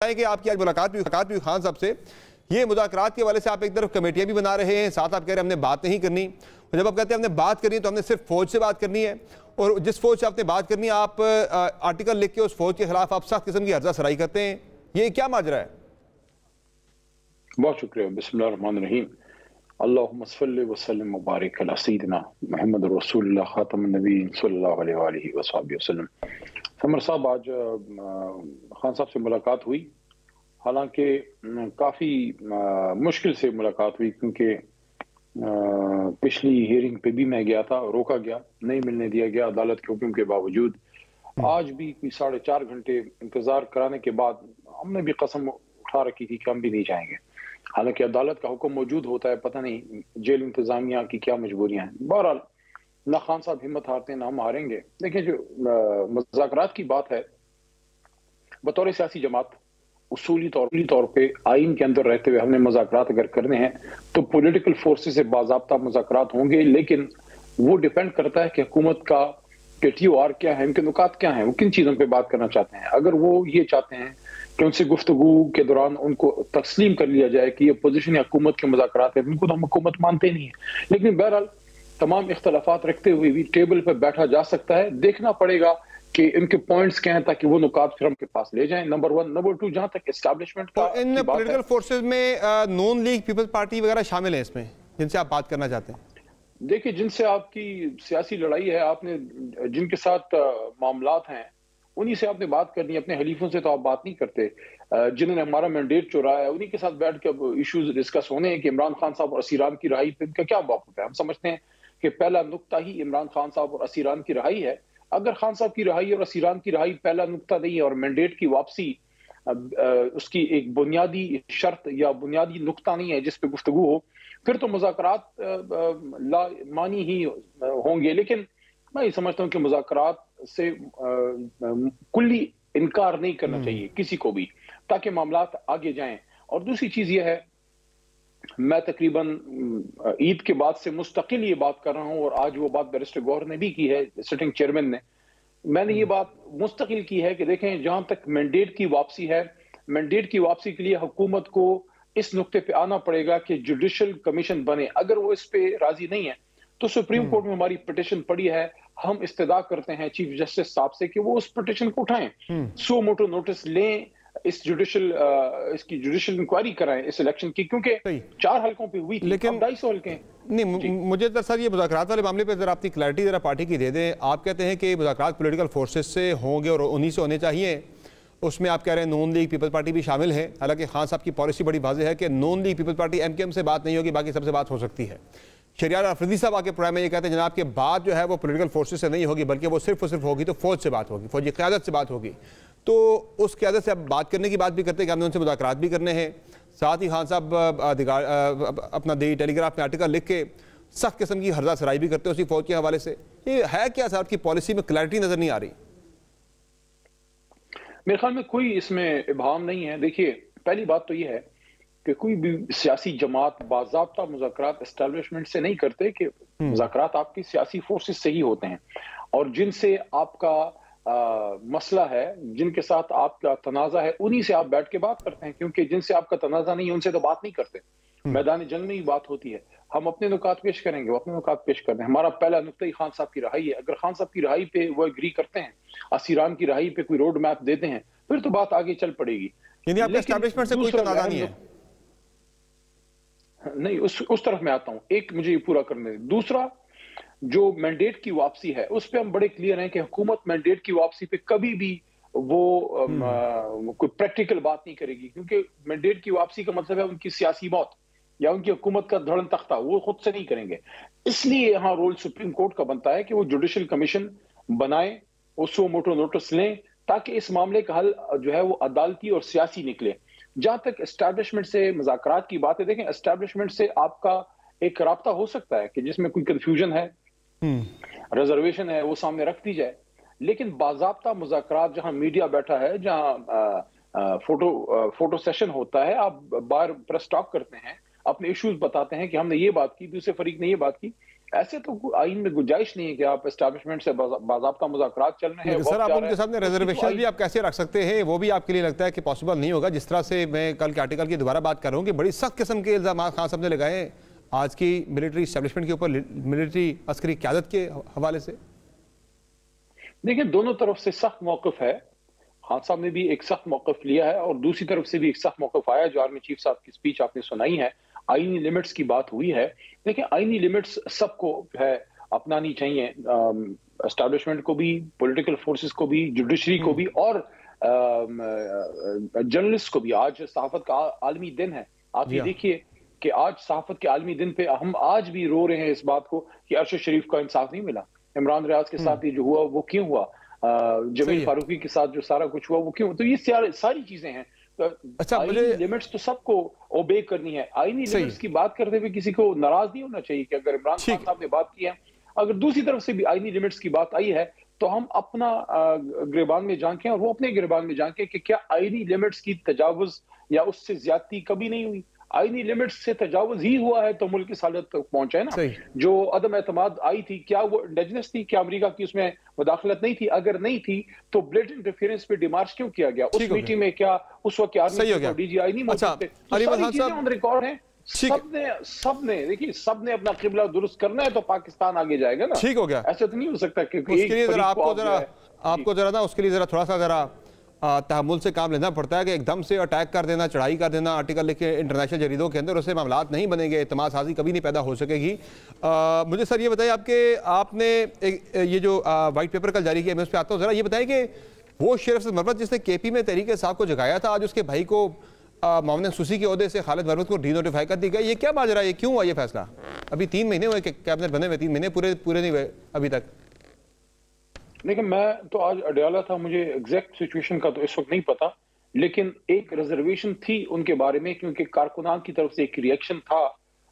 कि आपकी आज मुलाकात भी खान साहब से, ये मुज़ाकरात के वाले से आप एक तरफ कमेटियां भी बना रहे हैं, साथ आप कह रहे हैं हमने बात नहीं करनी, और जब आप कहते हैं हमने बात करनी है तो हमने सिर्फ फौज से बात करनी है, और जिस फौज से आपने बात करनी है आप आर्टिकल लिख के उस फौज के खिलाफ आप सख्त किस्म की हर्जा सराई करते हैं, ये क्या माजरा है? बहुत शुक्रिया। बिस्मिल्लाह रहमान रहीम। अल्लाहुम्मा सल्लि व सल्लिम व बारिक अला सय्यिदिना मुहम्मद रसूलुल्लाह खातमुन नबीय्यीन सल्लल्लाहु अलैहि वसल्लम। समर साहब, आज खान साहब से मुलाकात हुई, हालांकि काफ़ी मुश्किल से मुलाकात हुई, क्योंकि पिछली हियरिंग पे भी मैं गया था, रोका गया, नहीं मिलने दिया गया अदालत के हुक्म के बावजूद। आज भी कोई 4.5 घंटे इंतजार कराने के बाद हमने भी कसम उठा रखी थी कि हम भी नहीं जाएंगे। हालांकि अदालत का हुक्म मौजूद होता है, पता नहीं जेल इंतजामिया की क्या मजबूरियां हैं। बहरहाल ना खान साहब हिम्मत हारते ना हम हारेंगे। देखिए, जो मुज़ाकरात की बात है, बतौर सियासी जमात उसूली तौर पे आइन के अंदर रहते हुए हमने मुज़ाकरात अगर करने हैं तो पॉलिटिकल फोर्सेस से बाज़ाब्ता मुज़ाकरात होंगे, लेकिन वो डिपेंड करता है कि हुकूमत का PTOR क्या है, उनके नुकात क्या हैं, वो किन चीज़ों पे बात करना चाहते हैं। अगर वो ये चाहते हैं कि उनसे गुफ्तगू के दौरान उनको तस्लीम कर लिया जाए कि ये पोजीशन या हुकूमत के मुज़ाकरात है, उनको तो हम हुकूमत मानते नहीं है। लेकिन बहरहाल तमाम इख्तलाफात रखते हुए भी टेबल पर बैठा जा सकता है। देखना पड़ेगा कि इनके पॉइंट्स क्या हैं, ताकि वो नुकात फिर हमके पास ले जाएं। नंबर 1। नंबर 2, जहां तक एस्टैब्लिशमेंट का इन पॉलिटिकल फोर्सेज में नॉन लीग पीपल्स पार्टी वगैरह शामिल है इसमें, जिनसे आप बात करना चाहते हैं? देखिए, जिनसे आपकी सियासी लड़ाई है, आपने जिनके साथ मामलात हैं, उन्हीं से आपने बात करनी है। अपने हलीफों से तो आप बात नहीं करते। जिन्होंने हमारा मैंडेट चुराया है, उन्हीं के साथ बैठ के अब इश्यूज डिस्कस होने हैं कि इमरान खान साहब और असीरान की रहाई पे इनका क्या मौक़िफ़ है। हम समझते हैं कि पहला नुक्ता ही इमरान खान साहब और असीरान की रहाई है। अगर खान साहब की रहाई और असीरान की रहाई पहला नुक्ता नहीं है और मैंडेट की वापसी उसकी एक बुनियादी शर्त या बुनियादी नुक्ता नहीं है जिस पे गुफ्तगू हो, फिर तो मुज़ाकरात मानी ही होंगे। लेकिन मैं ये समझता हूँ कि मुज़ाकरात से कुल्ली इनकार नहीं करना चाहिए किसी को भी, ताकि मामलात आगे जाएं। और दूसरी चीज यह है, मैं तकरीबन ईद के बाद से मुस्तकिल ये बात कर रहा हूं, और आज वो बात बैरिस्टर गौहर ने भी की है, सिटिंग चेयरमैन ने। मैंने ये बात मुस्तकिल की है कि देखें, जहां तक मैंडेट की वापसी है, मैंडेट की वापसी के लिए हुकूमत को इस नुक्ते पे आना पड़ेगा कि जुडिशल कमीशन बने। अगर वो इस पे राजी नहीं है तो सुप्रीम कोर्ट में हमारी पिटिशन पड़ी है। हम इस्तदा करते हैं चीफ जस्टिस साहब से कि वो उस पिटिशन को उठाएं, सो मोटो नोटिस लें, इस इसकी जुडिशल इंक्वायरी कराएं इस इलेक्शन की, क्योंकि 4 हल्कों पे हुई थी, लेकिन 250 हल्के नहीं। मुझे तो सर ये मुज़ाकरात वाले मामले पे जरा अपनी क्लैरिटी जरा पार्टी की दे दें। आप कहते हैं कि मुज़ाकरात पॉलिटिकल फोर्सेस से होंगे और उन्हीं से होने चाहिए, उसमें आप कह रहे हैं नॉन लीग पीपल्स पार्टी भी शामिल है। हालांकि खान साहब की पॉलिसी बड़ी वाज़ेह है कि non league peoples party MKM से बात नहीं होगी, बाकी सबसे बात हो सकती है। शहरियार अफरीदी साहब आके प्रोग्राम में ये कहते हैं जनाब के बात जो है वो पॉलिटिकल फोर्सेस से नहीं होगी, बल्कि वो सिर्फ और सिर्फ होगी तो फौज से बात होगी, फौजी क़यादत से बात होगी। तो उस क़यादत से अब बात करने की बात भी करते हैं कि हमने उनसे मुज़ाकरात भी करने हैं। साथ ही खान साहब अपना दी टेलीग्राफ में आर्टिकल लिख के सख्त किस्म की हर्जा सराई भी करते हैं उसी फौज के हवाले से। ये है क्या सर, आपकी पॉलिसी में क्लैरिटी नजर नहीं आ रही? मेरे ख्याल में कोई इसमें इबाहम नहीं है। देखिए, पहली बात तो ये है कि कोई भी सियासी जमात बाज़ाब्ता मुज़ाकरात एस्टैब्लिशमेंट से नहीं करते, कि मुज़ाकरात आपकी सियासी फोर्सेस से ही होते हैं, और जिनसे आपका मसला है, जिनके साथ आपका तनाज़ा है, उन्हीं से आप बैठ के बात करते हैं, क्योंकि जिनसे आपका तनाज़ा नहीं है उनसे तो बात नहीं करते। मैदान जंग में ही बात होती है। हम अपने नुकात पेश करेंगे, वो अपने नुकात पेश करते हैं। हमारा पहला नुक्ता ही खान साहब की रहाई है। अगर खान साहब की रहाई पे वो एग्री करते हैं, असीरान की रहाई पे कोई रोड मैप देते हैं, फिर तो बात आगे चल पड़ेगी। एस्टैब्लिशमेंट से कोई तनाज़ा नहीं है? नहीं, उस तरफ मैं आता हूं। एक मुझे ये पूरा करने दें। दूसरा, जो मैंडेट की वापसी है, उस पे हम बड़े क्लियर हैं कि हुकूमत मैंडेट की वापसी पे कभी भी वो कोई प्रैक्टिकल बात नहीं करेगी, क्योंकि मैंडेट की वापसी का मतलब है उनकी सियासी मौत या उनकी हुकूमत का धड़न तख्ता, वो खुद से नहीं करेंगे। इसलिए यहाँ रोल सुप्रीम कोर्ट का बनता है कि वो जुडिशल कमीशन बनाए, उसको मोटो नोटिस लें, ताकि इस मामले का हल जो है वो अदालती और सियासी निकले। जहां तक एस्टैब्लिशमेंट से मुज़ाकरात की बात है, देखें, एस्टैब्लिशमेंट से आपका एक राब्ता हो सकता है कि जिसमें कोई कंफ्यूजन है, रिजर्वेशन है, वो सामने रख दी जाए। लेकिन बाज़ाब्ता मुज़ाकरात जहां मीडिया बैठा है, जहां फोटो सेशन होता है, आप बाहर प्रेस टॉक करते हैं, अपने इश्यूज बताते हैं कि हमने ये बात की, दूसरे फरीक ने ये बात की, ऐसे तो आइन में गुंजाइश नहीं है कि आप एस्टैब्लिशमेंट से बाज़ाब्ता मुज़ाकरात चल रहे हैं। सर, आप उनके सामने रिजर्वेशन भी आप कैसे रख सकते हैं? वो भी आपके लिए लगता है कि पॉसिबल नहीं होगा? जिस तरह से मैं कल के आर्टिकल की दोबारा बात कर रहा हूँ कि बड़ी सख्त किस्म के इल्जाम खान साहब ने लगाए आज की मिलिट्री एस्टैब्लिशमेंट के ऊपर, मिलिट्री अस्करी क़यादत के हवाले से। देखिए, दोनों तरफ से सख्त मौक़िफ़ है। खान साहब ने भी एक सख्त मौक़िफ़ लिया है और दूसरी तरफ से भी एक सख्त मौक़िफ़ आया। जो आर्मी चीफ साहब की स्पीच आपने सुनाई है, आईनी लिमिट्स की बात हुई है। देखिए, आईनी लिमिट्स सबको है अपनानी चाहिए, एस्टैब्लिशमेंट को भी, पॉलिटिकल फोर्सेस को भी, जुडिशरी को भी और जर्नलिस्ट को भी। आज सहाफ़त का आलमी दिन है। आप ये देखिए कि आज सहाफ़त के आलमी दिन पे हम आज भी रो रहे हैं इस बात को कि अरशद शरीफ को इंसाफ नहीं मिला। इमरान रियाज के साथ ये जो हुआ वो क्यों हुआ? जमील फारूकी के साथ जो सारा कुछ हुआ वो क्यों? तो ये सारी चीजें हैं। अच्छा, आईनी लिमिट्स तो सबको ओबे करनी है। आईनी लिमिट्स की बात करते हुए किसी को नाराज नहीं होना चाहिए कि अगर इमरान खान साहब ने बात की है, अगर दूसरी तरफ से भी आईनी लिमिट्स की बात आई है तो हम अपना गिरबान में झांकें और वो अपने गिरबान में झांकें कि क्या आईनी लिमिट्स की तजावुज या उससे ज्यादती कभी नहीं हुई। आईनी लिमिट्स से तजावुज ही हुआ है तो मुल्क इस हालत तक पहुंचा है ना। जो अदम एतमाद आई थी, क्या वो इंडिजिनस थी? क्या अमेरिका की उसमें मुदाखलत नहीं थी? अगर नहीं थी तो ब्लेटेंट इंटरफेरेंस पे डिमार्च क्यों किया गया? उस मीटिंग में क्या उस वक्त आर्मी डीजीआई नहीं मौजूद थे? तो सारी चीजें ऑन रिकॉर्ड हैं। सबने देखिए, सबने अपना किबला दुरुस्त करना है तो पाकिस्तान आगे जाएगा ना। ठीक हो गया। ऐसा तो नहीं हो सकता कि आपको जरा ना उसके लिए जरा थोड़ा सा जरा तहमुल से काम लेना पड़ता है कि एकदम से अटैक कर देना, चढ़ाई कर देना, आर्टिकल लिखे इंटरनेशनल जरीदों के अंदर, उससे मामलात नहीं बनेंगे, इत्तेमाद साजी कभी नहीं पैदा हो सकेगी। मुझे सर ये बताइए, आपने ये जो वाइट पेपर कल जारी किया, मैं उस पर आता हूँ। ज़रा ये बताएं कि वो शेर अफजल मरवत जिसने KP में तहरीक इंसाफ को जगाया था, आज उसके भाई को मामले खसूसी के ओहदे से खालिद मरवत को डीनोटिफाई कर दी गई। ये क्या माजरा, ये क्यों हुआ ये फैसला? अभी 3 महीने हुए कैबिनेट बने हुए, 3 महीने पूरे नहीं हुए अभी तक। लेकिन मैं तो आज अडयाला था, मुझे एग्जैक्ट सिचुएशन का तो इस वक्त नहीं पता, लेकिन एक रिजर्वेशन थी उनके बारे में क्योंकि कारकुनान की तरफ से एक रिएक्शन था।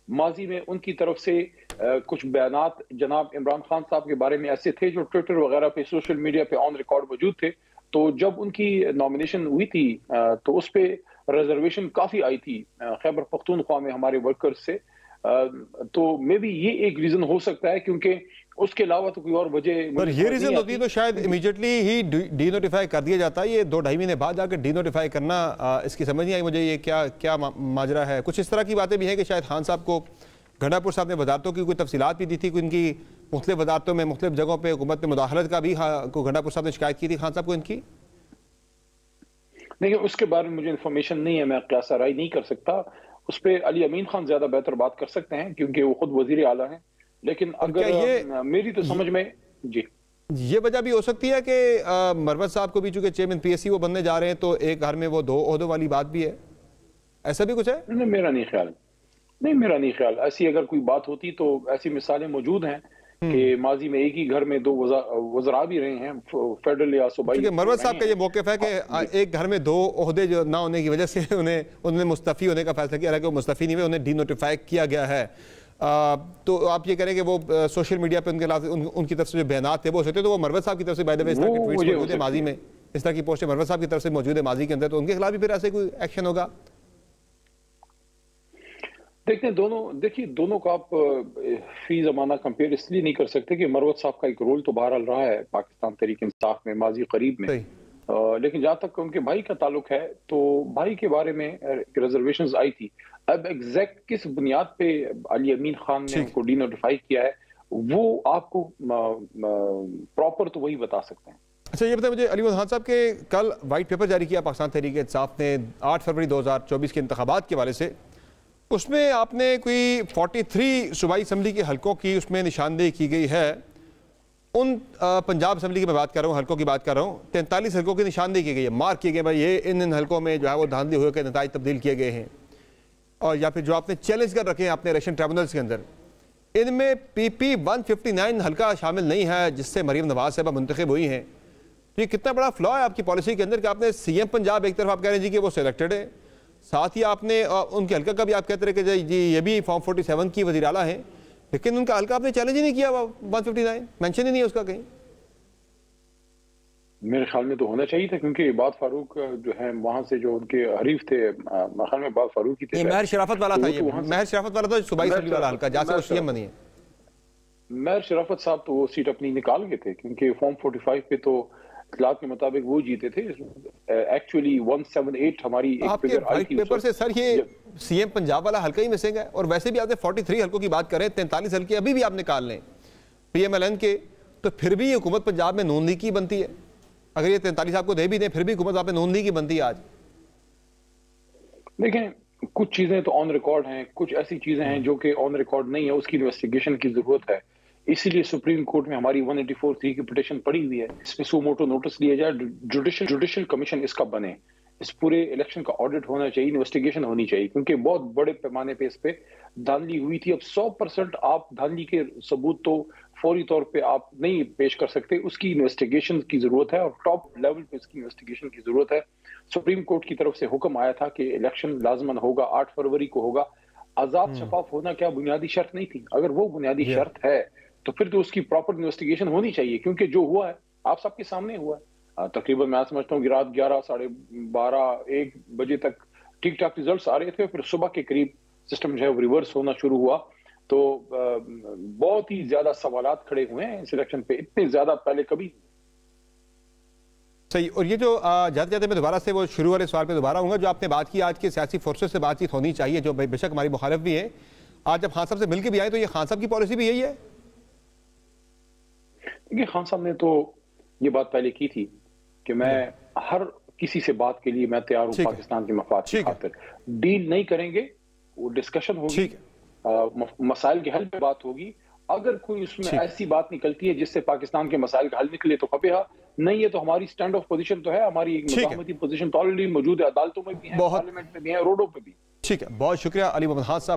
माजी में उनकी तरफ से कुछ बयानात जनाब इमरान खान साहब के बारे में ऐसे थे जो ट्विटर वगैरह पे, सोशल मीडिया पे ऑन रिकॉर्ड मौजूद थे। तो जब उनकी नॉमिनेशन हुई थी तो उस पर रिजर्वेशन काफी आई थी खैबर पख्तूनख्वा में हमारे वर्कर्स से। तो मे बी ये एक रीजन हो सकता है, क्योंकि उसके अलावा तो कोई और वजह। पर ये रीजन होती तो शायद इमीडिएटली ही डीनोटिफाई कर दिया जाता है। ये 2-2.5 महीने बाद जाकर डीनोटिफाई करना, इसकी समझ नहीं आई मुझे ये क्या माजरा है। कुछ इस तरह की बातें भी हैं कि शायद खान साहब को गंडापुर साहब ने वजारतों की कोई तफसीलात भी दी थी, इनकी मुख्तलिफ वजारतों में मुख्तलिफ जगहों पर हुकूमत में मुदाखलत का भी गंडापुर साहब ने शिकायत की थी खान साहब को इनकी। देखिए, उसके बारे में मुझे इन्फॉर्मेशन नहीं है, मैं क़यास राय नहीं कर सकता। उस पर अली अमीन खान ज्यादा बेहतर बात कर सकते हैं क्योंकि वो खुद वजीर आला हैं। लेकिन अगर मेरी तो समझ में जी ये वजह भी हो सकती है कि मरवत साहब को भी चूंकि चेयरमैन PSC वो बनने जा रहे हैं तो एक घर में वो 2 ओहदों वाली बात भी है, ऐसा भी कुछ है? नहीं, मेरा नहीं ख्याल ऐसी अगर कोई बात होती तो ऐसी मिसालें मौजूद हैं कि माजी में एक ही घर में 2 वज़रा भी रहे हैं, फेडरल या सूबाई। मरवत साहब का ये मौक़िफ़ है कि एक घर में 2 ओहदे जो ना होने की वजह से उन्होंने मुस्तफ़ी होने का फैसला किया, हालांकि वो मुस्तफ़ी नहीं हुए, उन्हें डीनोटिफाई किया गया है। तो आप ये कह रहे हैं कि वो सोशल मीडिया पे उनकी तरफ से जो बयानात थे वो होते तो वो मरवत साहब की तरफ से बाय द वे इस तरह के ट्वीट्स मौजूद है माजी में, इस तरह की पोस्टें मरवत साहब की तरफ से मौजूद है माजी के अंदर, तो उनके खिलाफ भी फिर ऐसे कोई एक्शन होगा? देखते हैं दोनों का आप फी जमाना कंपेयर इसलिए नहीं कर सकते कि मरवत साहब का एक रोल तो बहरहाल रहा है पाकिस्तान तहरीक इंसाफ में माजी करीब में, लेकिन जहां तक उनके भाई का ताल्लुक है तो भाई के बारे में रिजर्वेशंस आई थी। अब एग्जैक्ट किस बुनियाद पे अली अमीन खान ने उनको डीनोटिफाई किया है वो आपको प्रॉपर तो वही बता सकते हैं। अच्छा, ये बताएं मुझे अली खान साहब के कल वाइट पेपर जारी किया पाकिस्तान तहरीक इंसाफ ने 8 फरवरी 2024 के इंतखाबात के हवाले से, उसमें आपने कोई 43 सूबाई असम्बली के हलकों की उसमें निशानदेही की गई है। उन पंजाब असम्बली की मैं बात कर रहा हूँ, हलकों की बात कर रहा हूँ, 43 हलकों की निशानदेही की गई है, मार्क किए गए भाई ये इन हलकों में जो है वो धांधली हुए के नताइज तब्दील किए गए हैं, और या फिर जो आपने चैलेंज कर रखे हैं अपने इलेक्शन ट्रिब्यूनल्स के अंदर, इनमें PP 159 हल्का शामिल नहीं है जिससे मरीम नवाज साहबा मुंतखब हुई हैं। ये कितना बड़ा फ्लॉ है आपकी पॉलिसी के अंदर कि आपने CM पंजाब एक तरफ आप कह रहे हैं जी कि वो सिलेक्टेड है, साथ ही आपने उनके हल्का का भी आप कहते रहे कि जी ये भी फॉर्म 47 की वज़ीर आला है, लेकिन उनका हल्का आपने चैलेंज ही नहीं किया, 159 मेंशन ही नहीं है उसका कहीं। मेरे ख्याल में तो होना चाहिए था क्योंकि बाद फारूक जो है वहां से जो उनके हरीफ थे, मेरे ख्याल में बाद फारूक ही थे। महर शराफत वाला था, ये महर शराफत वाला था सूबाई असम्बली वाला हल्का जहाँ से वो CM बनी है। मेयर शराफत साहब तो वो सीट अपनी निकाल गए थे, क्योंकि फॉर्म 45 पे तो इतलात के मुताबिक वो जीते थे। एक्चुअली 178 हमारी एक आपके फिगर आई व्हाइट थी पेपर से सर ये सीएम पंजाब वाला हल्का ही मिसिंग है, और वैसे भी आपने 43 हल्कों की बात करें, 43 हल्के अभी भी आप निकाल लें पीएमएलएन के, तो फिर भी हुकूमत पंजाब में नून लीग की बनती है। अगर ये 43 आपको दे भी दें फिर भी हुकूमत आप नून लीग की बनती है आज। देखें, कुछ चीजें तो ऑन रिकॉर्ड हैं, कुछ ऐसी चीजें हैं जो कि ऑन रिकॉर्ड नहीं है, उसकी इन्वेस्टिगेशन की जरूरत है। इसीलिए सुप्रीम कोर्ट में हमारी 184(3) की पिटीशन पड़ी हुई है, इस पे सो मोटो नोटिस लिया जाए, जुडिशियल कमीशन इसका बने, इस पूरे इलेक्शन का ऑडिट होना चाहिए, इन्वेस्टिगेशन होनी चाहिए, क्योंकि बहुत बड़े पैमाने पे इस पे धांधली हुई थी। अब 100% आप धांधली के सबूत तो फौरी तौर पे आप नहीं पेश कर सकते, उसकी इन्वेस्टिगेशन की जरूरत है, और टॉप लेवल पे इसकी इन्वेस्टिगेशन की जरूरत है। सुप्रीम कोर्ट की तरफ से हुक्म आया था कि इलेक्शन लाजमन होगा, 8 फरवरी को होगा। आजाद शफाफ होना क्या बुनियादी शर्त नहीं थी? अगर वो बुनियादी शर्त है तो फिर तो उसकी प्रॉपर इन्वेस्टिगेशन होनी चाहिए, क्योंकि जो हुआ है आप सबके सामने हुआ है। तकरीबन मैं समझता हूँ कि रात 11, साढ़े 12, 1 बजे तक ठीक ठाक रिजल्ट आ रहे थे, फिर सुबह के करीब सिस्टम जो है रिवर्स होना शुरू हुआ। तो बहुत ही ज्यादा सवालात खड़े हुए हैं इस इलेक्शन पे, इतने ज्यादा पहले कभी। सही। और ये जो जाते जाते मैं दोबारा से वो शुरू वाले सवाल पे दोबारा आऊंगा, जो आपने बात की आज के सियासी फोर्सेस से बातचीत होनी चाहिए, जो बेशक हमारी मुखालिफ भी है। आज जब खान साहब से मिलकर भी आए तो ये खान साहब की पॉलिसी भी यही है? देखिए, खान साहब ने तो ये बात पहले की थी कि मैं हर किसी से बात के लिए मैं तैयार हूँ, पाकिस्तान के मफाद की खातिर। डील नहीं करेंगे, वो डिस्कशन होगी, मसाइल के हल पे बात होगी। अगर कोई उसमें ऐसी बात निकलती है जिससे पाकिस्तान के मसाइल का हल निकले तो फबेहा, नहीं है तो हमारी स्टैंड ऑफ पोजीशन तो है, हमारी एक मुजाहमती पोजीशन तो ऑलरेडी मौजूद है, अदालतों में भी है, पार्लियामेंट में भी है, रोडों पे भी। ठीक है, बहुत शुक्रिया अली मोहम्मद खान साहब।